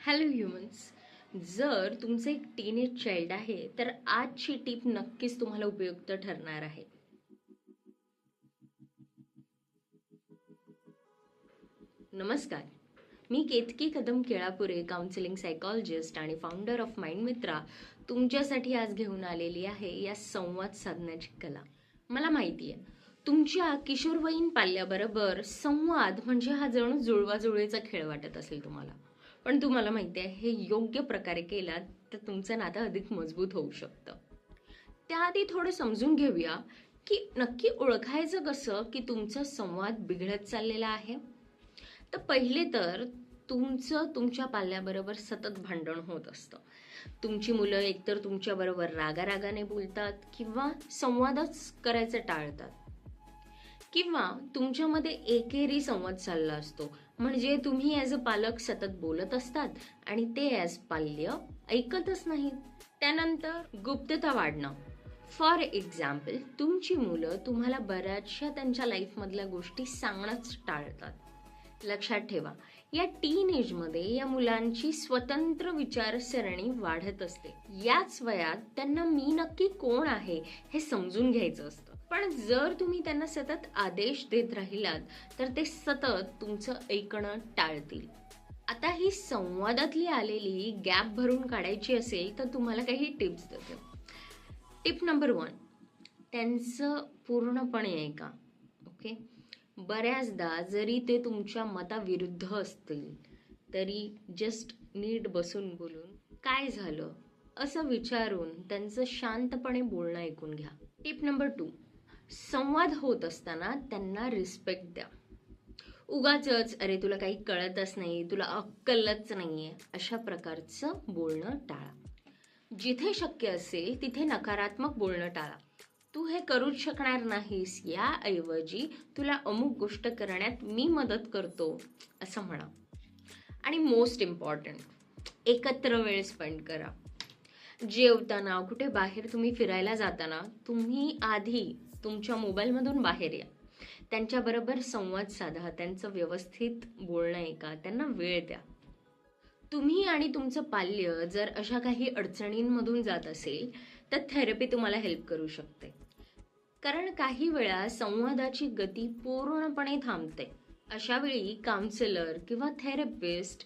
Hello humans. जर तुमचं एक टीनेज चाइल्ड आहे तर आजची टीप नक्कीच तुम्हाला उपयुक्त ठरणार आहे. नमस्कार, मी केतकी कदम केळापुरे, काउन्सिलिंग सायकॉलॉजिस्ट आणि फाउंडर ऑफ माइंड मित्रा, तुमच्यासाठी आज घेऊन आलेली आहे या संवाद साधण्याची कला. मला माहिती आहे तुमच्या किशोरवयीन पाल्याबरोबर संवाद म्हणजे हा जणू जुळवाजुळवीचा खेळ वाटत असेल तुम्हाला. पण तुम्हाला माहिती आहे हे योग्य प्रकारे केलात तर तुमचं नातं अधिक मजबूत होऊ शकतं. त्याआधी थोडं समजून घेऊया की नक्की ओळखायचं कसं की तुमचा संवाद बिघडत चाललेला आहे. तर पहिले तर तुमचं तुमच्या पाल्याबरोबर सतत भांडण होत असतं. तुमची मुलं एकतर तुमच्याबरोबर रागारागाने बोलतात किंवा संवादच करायचं टाळतात, किंवा तुमच्यामध्ये एकेरी संवाद चालला असतो. म्हणजे तुम्ही ॲज अ पालक सतत बोलत असतात आणि ते ॲज पाल्य ऐकतच नाहीत. त्यानंतर गुप्तता वाढणं. फॉर एक्झाम्पल, तुमची मुलं तुम्हाला बऱ्याचशा त्यांच्या लाईफमधल्या गोष्टी सांगणंच टाळतात. लक्षात ठेवा, या टीनेजमध्ये या मुलांची स्वतंत्र विचारसरणी वाढत असते. याच वयात त्यांना मी नक्की कोण आहे हे समजून घ्यायचं असतं. पण जर तुम्ही त्यांना सतत आदेश देत राहिलात तर ते सतत तुमचं ऐकणं टाळतील. आता ही संवादातली आलेली गॅप भरून काढायची असेल तर तुम्हाला काही टिप्स देते. टिप नंबर 1, त्यांचं पूर्णपणे ऐका. ओके. बऱ्याचदा जरी ते तुमच्या मताविरुद्ध असतील तरी जस्ट नीट बसून बोलून काय झालं असं विचारून त्यांचं शांतपणे बोलणं ऐकून घ्या. टिप नंबर 2, संवाद होत असताना त्यांना रिस्पेक्ट द्या. उगाचच अरे तुला काही कळतच नाही, तुला अक्कलच नाहीये, अशा प्रकारचं बोलणं टाळा. जिथे शक्य असेल तिथे नकारात्मक बोलणं टाळा. तू हे करूच शकणार नाहीस, याऐवजी तुला अमुक गोष्ट करण्यात मी मदत करतो असं म्हणा. आणि मोस्ट इम्पॉर्टंट, एकत्र वेळ स्पेंड करा. जेवताना, कुठे बाहेर तुम्ही फिरायला जाताना तुम्ही आधी तुमच्या मोबाईलमधून बाहेर या. त्यांच्याबरोबर संवाद साधा, त्यांचं व्यवस्थित बोलणं ऐका, त्यांना वेळ द्या. तुम्ही आणि तुमचं पाल्य जर अशा काही अडचणींमधून जात असेल तर थेरपी तुम्हाला हेल्प करू शकते. कारण काही वेळा संवादाची गती पूर्णपणे थांबते. अशा वेळी काउन्सिलर किंवा थेरपिस्ट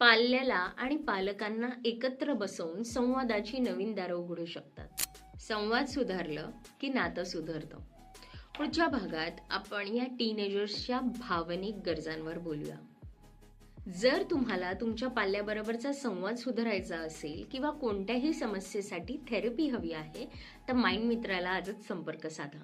पाल्याला आणि पालकांना एकत्र बसवून संवादाची नवीन दारं उघडू शकतात. संवाद सुधारलं की नातं सुधारतं. पुढच्या भागात आपण या टीनेजर्सच्या भावनिक गरजांवर बोलूया. जर तुम्हाला तुमच्या पाल्याबरोबरचा संवाद सुधारायचा असेल किंवा कोणत्याही समस्येसाठी थेरपी हवी आहे तर माइंड मित्राला आजच संपर्क साधा.